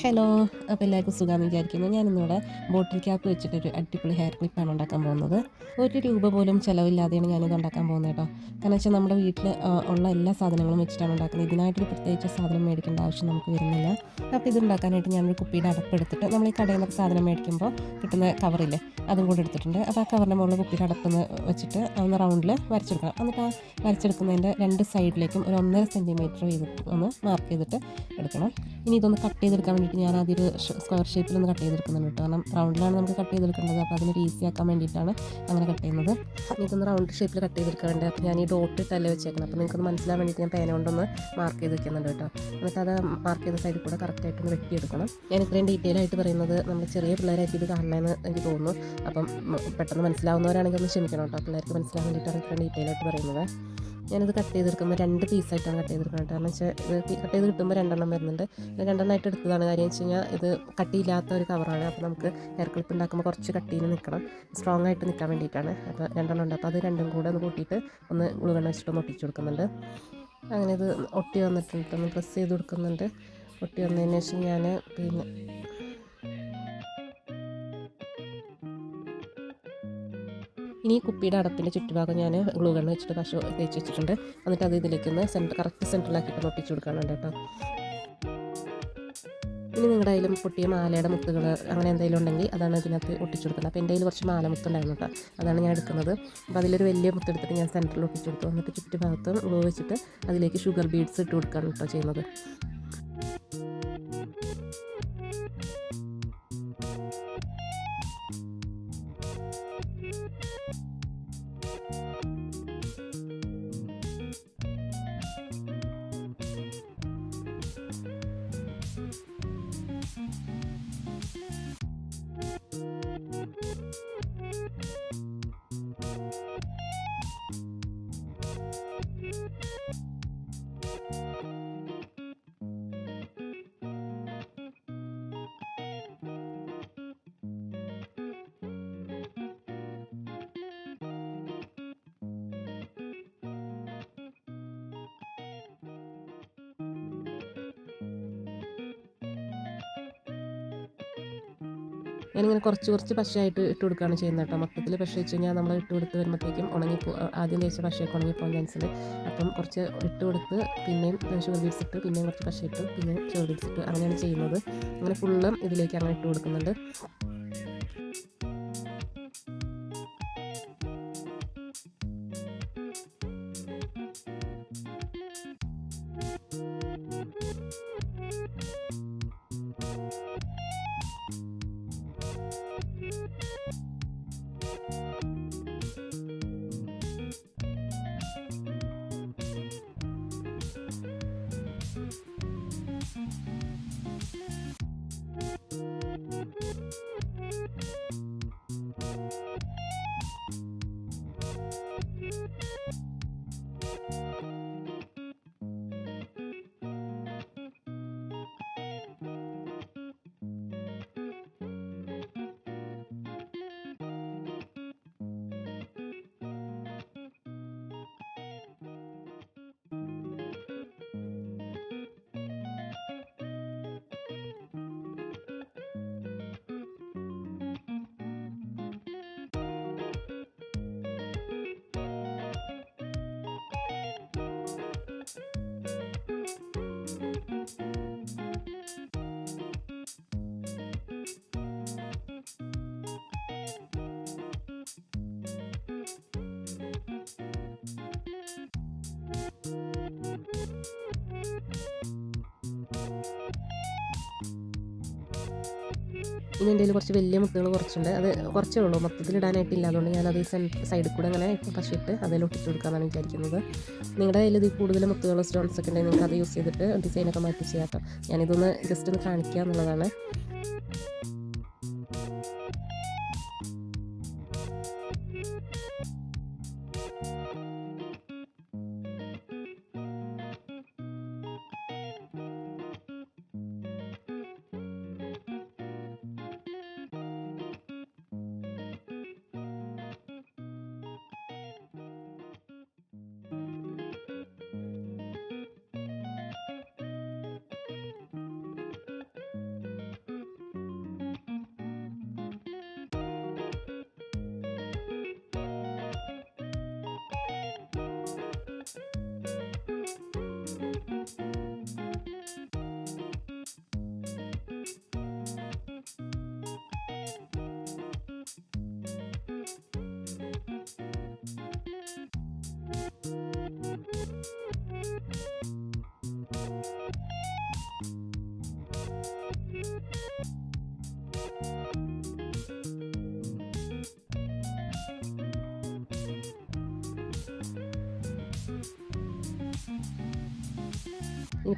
Hello. അപ്പോൾ എല്ലാവർക്കും സുഖമാണെന്ന് വിചാരിക്കുന്നു. ഞാനിന്നിവിടെ ബോട്ടിൽ ക്യാപ്പ് വെച്ചിട്ടൊരു അടിപൊളി ഹെയർ ക്ലിപ്പാണ് ഉണ്ടാക്കാൻ പോകുന്നത്. ഒരു രൂപ പോലും ചിലവില്ലാതെയാണ് ഞാനിത് ഉണ്ടാക്കാൻ പോകുന്നത് കേട്ടോ. കാരണം വെച്ചാൽ നമ്മുടെ വീട്ടിൽ ഉള്ള എല്ലാ സാധനങ്ങളും വെച്ചിട്ടാണ് ഉണ്ടാക്കുന്നത്. ഇതിനായിട്ടൊരു പ്രത്യേകിച്ച് സാധനം മേടിക്കേണ്ട ആവശ്യം നമുക്ക് വരുന്നില്ല. അപ്പോൾ ഇത് ഉണ്ടാക്കാനായിട്ട് ഞാനൊരു കുപ്പിയുടെ അടപ്പെടുത്തിട്ട് നമ്മൾ ഈ കടയിൽ നിന്നൊക്കെ സാധനം മേടിക്കുമ്പോൾ കിട്ടുന്ന കവറില്ലേ, അതും കൂടെ എടുത്തിട്ടുണ്ട്. അപ്പോൾ ആ കവറിൻ്റെ മുകളിൽ കുപ്പിയുടെ അടപ്പൊന്ന് വെച്ചിട്ട് ഒന്ന് റൗണ്ടിൽ വരച്ചെടുക്കണം. എന്നിട്ട് ആ വരച്ചെടുക്കുന്നതിൻ്റെ രണ്ട് സൈഡിലേക്കും ഒരു 1.5 സെൻറ്റിമീറ്റർ വീതം ഒന്ന് മാർക്ക് ചെയ്തിട്ട് എടുക്കണം. ഇനി ഇതൊന്ന് കട്ട് ചെയ്തെടുക്കാൻ വേണ്ടിയിട്ട് ഞാൻ അതൊരു സ്ക്വയർ ഷേപ്പിലൊന്ന് കട്ട് ചെയ്തെടുക്കുന്നുണ്ട് കേട്ടോ. കാരണം റൗണ്ടിലാണ് നമുക്ക് കട്ട് ചെയ്തെടുക്കേണ്ടത്. അപ്പോൾ അതിനൊരു ഈസി ആക്കാൻ വേണ്ടിയിട്ടാണ് അങ്ങനെ കട്ട് ചെയ്യുന്നത്. ഇതൊന്ന് റൗണ്ട് ഷേപ്പിൽ കട്ട് ചെയ്തെടുക്കാൻ വേണ്ടി അപ്പോൾ ഞാൻ ഈ ഡോട്ട് തല വെച്ചേക്കണം. അപ്പോൾ നിങ്ങൾക്കൊന്ന് മനസ്സിലാൻ വേണ്ടിയിട്ട് ഞാൻ പേന കൊണ്ടൊന്ന് മാർക്ക് ചെയ്ത് വെക്കുന്നുണ്ട് കേട്ടോ. എന്നിട്ട് അത് മാർക്ക് ചെയ്ത സൈഡിൽ കൂടെ കറക്റ്റായിട്ടൊന്ന് വെട്ടിയെടുക്കണം. ഞാൻ ഇത്രയും ഡീറ്റെയിൽ ആയിട്ട് പറയുന്നത് നമ്മൾ ചെറിയ പിള്ളേരായിരിക്കും ഇത് കാണണമെന്ന് എനിക്ക് തോന്നുന്നു. അപ്പം പെട്ടെന്ന് മനസ്സിലാവുന്നവരാണെങ്കിൽ ഒന്ന് ക്ഷമിക്കണം കേട്ടോ. പിള്ളേർക്ക് മനസ്സിലാൻ വേണ്ടിയിട്ടാണ് ഇത്രയും ഡീറ്റെയിൽ ആയിട്ട് പറയുന്നത്. ഞാനിത് കട്ട് ചെയ്തെടുക്കുമ്പോൾ 2 പീസായിട്ടാണ് കട്ട് ചെയ്തെടുക്കുന്നത്. കാരണം വെച്ചാൽ ഇത് കട്ട് ചെയ്ത് കിട്ടുമ്പോൾ 2 വരുന്നുണ്ട്. 2 എടുത്തതാണ്. കാര്യം വെച്ച് കഴിഞ്ഞാൽ ഇത് കട്ടിയില്ലാത്ത ഒരു കവറാണ്. അപ്പോൾ നമുക്ക് ഹെയർ ക്ലിപ്പ് ഉണ്ടാക്കുമ്പോൾ കുറച്ച് കട്ടിയിൽ നിൽക്കണം, സ്ട്രോങ് ആയിട്ട് നിൽക്കാൻ വേണ്ടിയിട്ടാണ്. അപ്പോൾ 2 ഉണ്ട്. അപ്പോൾ അത് രണ്ടും കൂടെ ഒന്ന് കൂട്ടിയിട്ട് ഒന്ന് ഗ്ലൂ വെച്ചിട്ടൊന്ന് ഒട്ടിച്ച് കൊടുക്കുന്നുണ്ട്. അങ്ങനെ ഇത് ഒട്ടി വന്നിട്ടുണ്ട്. ഒന്ന് പ്രസ് ചെയ്ത് കൊടുക്കുന്നുണ്ട്. ഒട്ടി വന്നതിന് ശേഷം ഞാൻ ഇനി കുപ്പിയുടെ അടപ്പിൻ്റെ ചുറ്റുഭാഗം ഞാൻ ഗ്ലൂ ഗണ്ണ് വെച്ചിട്ട് പശ തേച്ച് വെച്ചിട്ടുണ്ട്. എന്നിട്ട് അത് ഇതിലേക്കൊന്ന് കറക്റ്റ് സെൻറ്ററിലാക്കിയിട്ട് ഒട്ടിച്ച് കൊടുക്കാനുണ്ട് കേട്ടോ. ഇനി നിങ്ങളുടെ കയ്യിലും പൊട്ടിയ മാലയുടെ മുത്തുകൾ അങ്ങനെ എന്തെങ്കിലും ഉണ്ടെങ്കിൽ അതാണ് ഇതിനകത്ത് ഒട്ടിച്ചു കൊടുക്കുന്നത്. അപ്പോൾ എൻ്റെ കയ്യിൽ കുറച്ച് മാല മുത്തുണ്ടായിരുന്നു കേട്ടോ, അതാണ് ഞാൻ എടുക്കുന്നത്. അപ്പോൾ അതിലൊരു വലിയ മുത്തെടുത്തിട്ട് ഞാൻ സെൻറ്ററിൽ ഒട്ടിച്ചു കൊടുത്തു. എന്നിട്ട് ചുറ്റുഭാഗത്തും ഗ്ലൂ വെച്ചിട്ട് അതിലേക്ക് ഷുഗർ ബീഡ്സ് ഇട്ട് കൊടുക്കുകയാണ് കേട്ടോ ചെയ്യുന്നത്. ഞാനിങ്ങനെ കുറച്ച് പശയായിട്ട് ഇട്ട് കൊടുക്കുകയാണ് ചെയ്യുന്നത് കേട്ടോ. മൊത്തത്തിൽ പശ വെച്ച് കഴിഞ്ഞാൽ നമ്മൾ ഇട്ട് കൊടുത്ത് വരുമ്പോഴത്തേക്കും ആദ്യം തേച്ച പശയൊക്കെ ഉണങ്ങിപ്പോകാൻ ചാൻസ് ഉണ്ട്. അപ്പം കുറച്ച് ഇട്ട് കൊടുത്ത് പിന്നെയും ഷുഗർ ബീഡ്സ് ഇട്ട് പിന്നെയും കുറച്ച് പശ ഇട്ട് പിന്നെ ഷുഗർ ബീഡ്സ് ഇട്ട് അങ്ങനെയാണ് ചെയ്യുന്നത്. അങ്ങനെ ഫുള്ളും ഇതിലേക്ക് അങ്ങനെ ഇട്ട് കൊടുക്കുന്നുണ്ട്. ഇനി എൻ്റെ കയ്യിൽ കുറച്ച് വലിയ മുത്തുകൾ കുറച്ചുണ്ട്. അത് കുറച്ചേ ഉള്ളൂ, മൊത്തത്തിൽ ഇടാനായിട്ടില്ല. അതുകൊണ്ട് ഞാനത് ഈ സൈഡിൽ കൂടെ അങ്ങനെ പശയിട്ട് അതിൽ ഒട്ടിച്ച് കൊടുക്കാമെന്നാണ് വിചാരിക്കുന്നത്. നിങ്ങളുടെ കയ്യിൽ ഇത് കൂടുതൽ മുത്തുകൾ സ്റ്റോൺസ് ഒക്കെ ഉണ്ടെങ്കിൽ നിങ്ങൾക്ക് അത് യൂസ് ചെയ്തിട്ട് ഡിസൈനൊക്കെ മാറ്റി ചെയ്യാം കേട്ടോ. ഞാനിതൊന്ന് ജസ്റ്റ് ഒന്ന് കാണിക്കുക എന്നുള്ളതാണ്.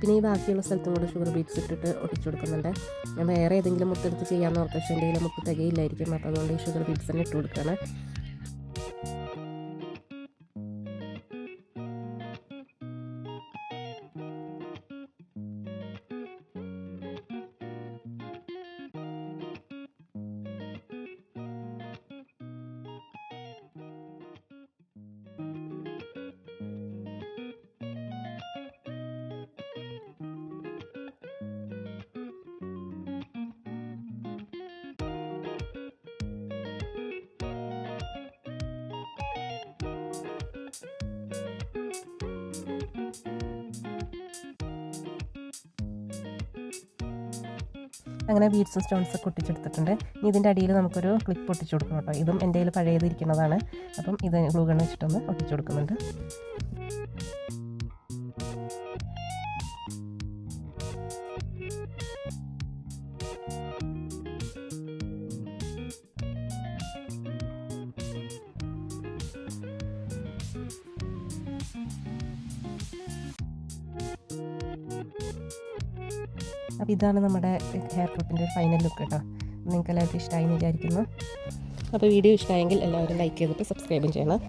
പിന്നെ ഈ ബാക്കിയുള്ള സ്ഥലത്തും കൂടെ ഷുഗർ ബീറ്റ്സ് ഇട്ടിട്ട് ഒട്ടിച്ചു കൊടുക്കുന്നുണ്ട്. ഞാൻ വേറെ ഏതെങ്കിലും മുത്തെടുത്ത് ചെയ്യാമെന്ന് ഓർത്ത്, പക്ഷേ എൻ്റെ കയ്യിൽ മുത്ത് തികയില്ലായിരിക്കും. അപ്പോൾ അതുകൊണ്ട് ഈ ഷുഗർ ബീറ്റ്സ് തന്നെ ഇട്ട് കൊടുക്കുകയാണ്. അങ്ങനെ ബീഡ്സും സ്റ്റോൺസൊക്കെ ഒട്ടിച്ചെടുത്തിട്ടുണ്ട്. ഇനി ഇതിൻ്റെ അടിയിൽ നമുക്കൊരു ക്ലിപ്പ് ഒട്ടിച്ചു കൊടുക്കണം കേട്ടോ. ഇതും എൻ്റെ കയ്യിൽ പഴയതിരിക്കുന്നതാണ്. അപ്പം ഇത് ഗ്ലൂ ഗൺ വെച്ചിട്ടൊന്ന് ഒട്ടിച്ചു കൊടുക്കുന്നുണ്ട്. അപ്പോൾ ഇതാണ് നമ്മുടെ ഹെയർ ക്ലിപ്പിൻ്റെ ഒരു ഫൈനൽ ലുക്ക് കേട്ടോ. നിങ്ങൾക്ക് എല്ലാവർക്കും ഇഷ്ടമായി എന്ന് വിചാരിക്കുന്നു. അപ്പോൾ വീഡിയോ ഇഷ്ടമായെങ്കിൽ എല്ലാവരും ലൈക്ക് ചെയ്തിട്ട് സബ്സ്ക്രൈബും ചെയ്യണം.